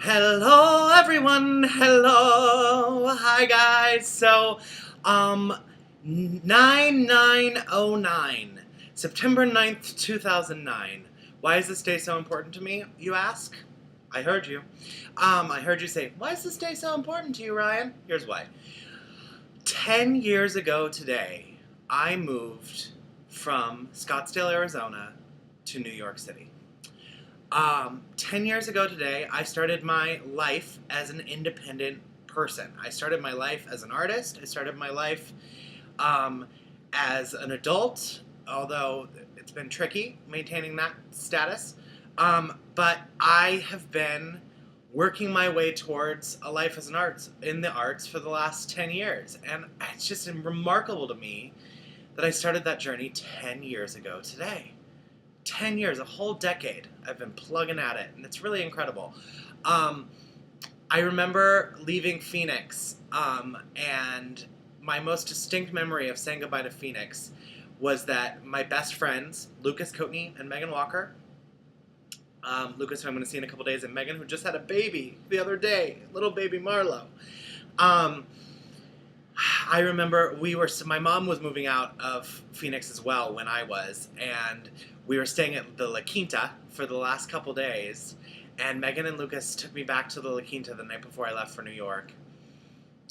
Hello everyone, hello, hi guys. 9909, September 9th, 2009. Why is this day so important to me, you ask? I heard you. I heard you say, why is this day so important to you, Ryan? Here's why. 10 years ago today, I moved from Scottsdale, Arizona to New York City. 10 years ago today, I started my life as an independent person. I started my life as an artist. I started my life as an adult, although it's been tricky maintaining that status. But I have been working my way towards a life as in the arts for the last 10 years. And it's just remarkable to me that I started that journey 10 years ago today. 10 years, a whole decade, I've been plugging at it, and it's really incredible. I remember leaving Phoenix, and my most distinct memory of saying goodbye to Phoenix was that my best friends, Lucas Coatney and Megan Walker, Lucas, who I'm going to see in a couple days, and Megan, who just had a baby the other day, little baby Marlo. I remember my mom was moving out of Phoenix as well when I was, and we were staying at the La Quinta for the last couple days, and Megan and Lucas took me back to the La Quinta the night before I left for New York.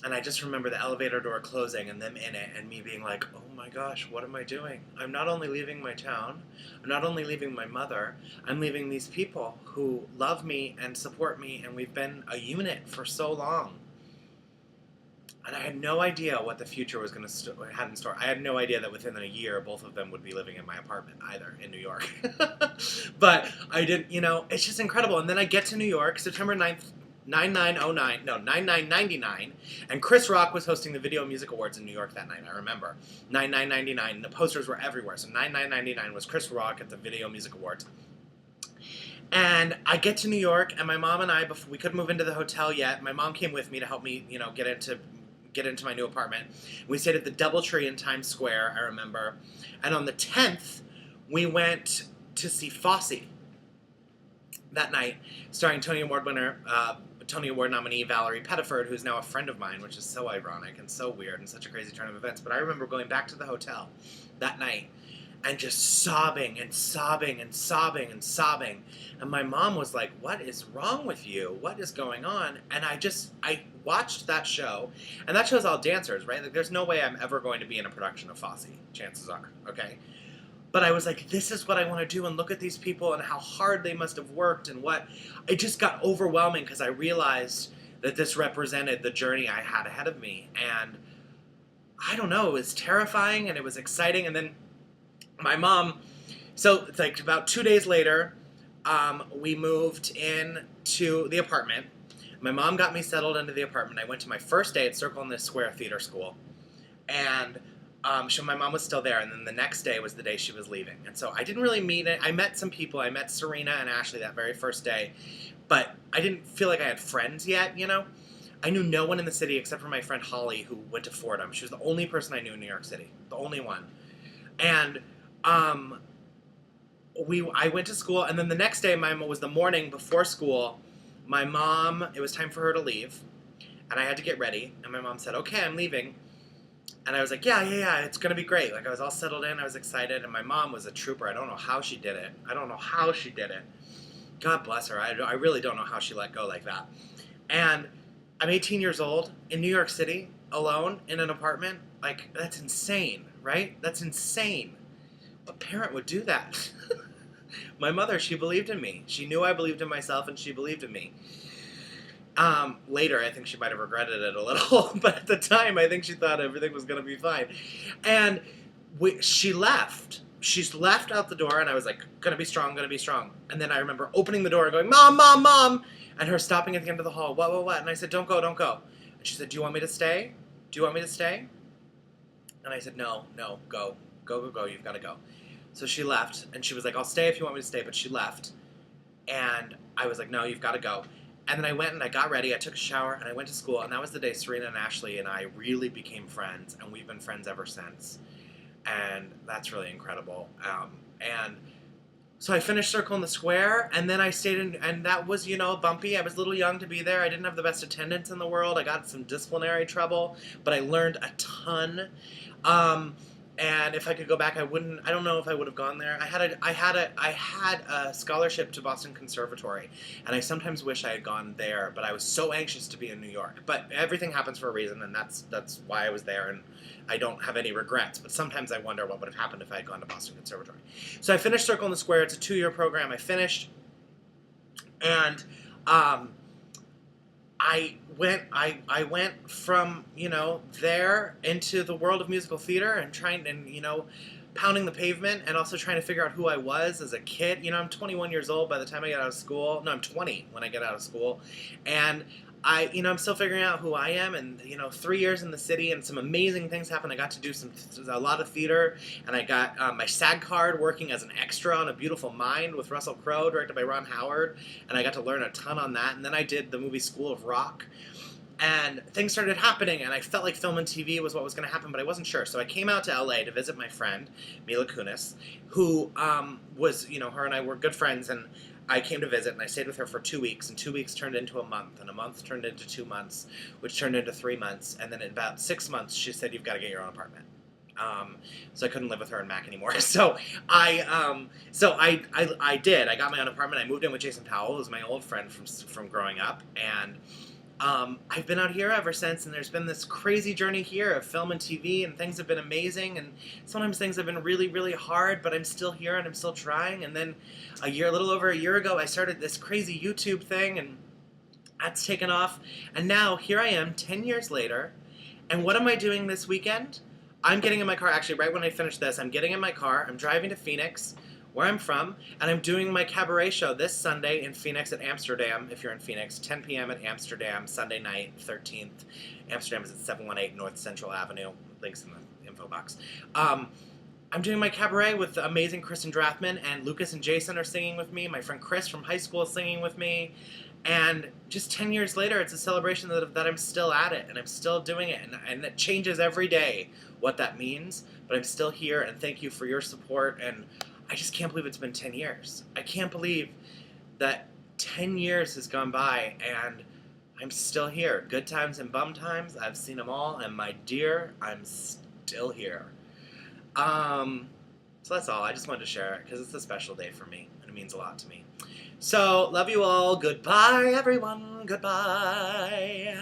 And I just remember the elevator door closing and them in it and me being like, oh my gosh, what am I doing? I'm not only leaving my town, I'm not only leaving my mother, I'm leaving these people who love me and support me, and we've been a unit for so long. And I had no idea what the future was going to have in store. I had no idea that within a year, both of them would be living in my apartment either in New York. But I didn't, it's just incredible. And then I get to New York, September 9th, 9999, and Chris Rock was hosting the Video Music Awards in New York that night, I remember. 9999, the posters were everywhere. So 9999 was Chris Rock at the Video Music Awards. And I get to New York, and my mom and I, before we couldn't move into the hotel yet, my mom came with me to help me, get into my new apartment. We stayed at the DoubleTree in Times Square, I remember. And on the 10th, we went to see Fosse that night, starring Tony Award nominee Valerie Pettiford, who's now a friend of mine, which is so ironic and so weird and such a crazy turn of events. But I remember going back to the hotel that night and just sobbing and sobbing and sobbing and sobbing. And my mom was like, what is wrong with you? What is going on? And I watched that show, and that show's all dancers, right? Like, there's no way I'm ever going to be in a production of Fosse, chances are, okay? But I was like, this is what I want to do, and look at these people and how hard they must have worked, and it just got overwhelming because I realized that this represented the journey I had ahead of me. And I don't know, it was terrifying and it was exciting. And then my mom, so it's like about 2 days later, we moved in to the apartment. My mom got me settled into the apartment. I went to my first day at Circle in the Square Theater School, and my mom was still there, and then the next day was the day she was leaving. And so I didn't really meet it. I met some people. I met Serena and Ashley that very first day, but I didn't feel like I had friends yet, I knew no one in the city except for my friend Holly, who went to Fordham. She was the only person I knew in New York City, the only one. And I went to school, and then the next day, was the morning before school. My mom, it was time for her to leave, and I had to get ready, and my mom said, okay, I'm leaving. And I was like, yeah, it's going to be great. Like, I was all settled in, I was excited, and my mom was a trooper. I don't know how she did it. God bless her. I really don't know how she let go like that. And I'm 18 years old in New York City, alone, in an apartment. Like, that's insane, right? That's insane. What parent would do that? My mother, she believed in me. She knew I believed in myself, and she believed in me. Later, I think she might have regretted it a little, but at the time, I think she thought everything was going to be fine. And she left. She's left out the door, and I was like, gonna be strong. And then I remember opening the door and going, Mom, Mom, Mom! And her stopping at the end of the hall, what? And I said, don't go. And she said, do you want me to stay? And I said, no, go, you've got to go. So she left, and she was like, I'll stay if you want me to stay, but she left. And I was like, no, you've got to go. And then I went and I got ready, I took a shower, and I went to school, and that was the day Serena and Ashley and I really became friends, and we've been friends ever since. And that's really incredible. And So I finished Circle in the Square, and then I stayed in, and that was, bumpy. I was a little young to be there. I didn't have the best attendance in the world. I got some disciplinary trouble, but I learned a ton. Um, and if I could go back, I don't know if I would have gone there. I had a scholarship to Boston Conservatory, and I sometimes wish I had gone there, but I was so anxious to be in New York. But everything happens for a reason, and that's why I was there, and I don't have any regrets. But sometimes I wonder what would have happened if I had gone to Boston Conservatory. So I finished Circle in the Square. It's a 2-year program. I finished, and I went from, there into the world of musical theater and pounding the pavement, and also trying to figure out who I was as a kid. I'm 21 years old by the time I get out of school. No, I'm 20 when I get out of school. And I'm still figuring out who I am, and 3 years in the city, and some amazing things happened. I got to do a lot of theater, and I got my SAG card working as an extra on A Beautiful Mind with Russell Crowe, directed by Ron Howard, and I got to learn a ton on that. And then I did the movie School of Rock, and things started happening, and I felt like film and TV was what was going to happen, but I wasn't sure. So I came out to LA to visit my friend Mila Kunis, who was, her and I were good friends, and I came to visit, and I stayed with her for 2 weeks, and 2 weeks turned into a month, and a month turned into 2 months, which turned into 3 months, and then in about 6 months, she said, "You've got to get your own apartment." So I couldn't live with her and Mac anymore. So I did. I got my own apartment. I moved in with Jason Powell, who's my old friend from growing up, and I've been out here ever since, and there's been this crazy journey here of film and TV, and things have been amazing, and sometimes things have been really, really hard, but I'm still here, and I'm still trying. And then a little over a year ago, I started this crazy YouTube thing, and that's taken off, and now here I am 10 years later, and what am I doing this weekend? I'm getting in my car, actually right when I finish this, I'm getting in my car, I'm driving to Phoenix, where I'm from, and I'm doing my cabaret show this Sunday in Phoenix at Amsterdam, if you're in Phoenix, 10 p.m. at Amsterdam, Sunday night, 13th. Amsterdam is at 718 North Central Avenue. Links in the info box. I'm doing my cabaret with the amazing Kristen Drathman, and Lucas and Jason are singing with me. My friend Chris from high school is singing with me. And just 10 years later, it's a celebration that I'm still at it, and I'm still doing it, and it changes every day what that means, but I'm still here, and thank you for your support, and I just can't believe it's been 10 years. I can't believe that 10 years has gone by, and I'm still here. Good times and bum times, I've seen them all, and my dear, I'm still here. So that's all. I just wanted to share it, because it's a special day for me, and it means a lot to me. So, love you all. Goodbye, everyone. Goodbye.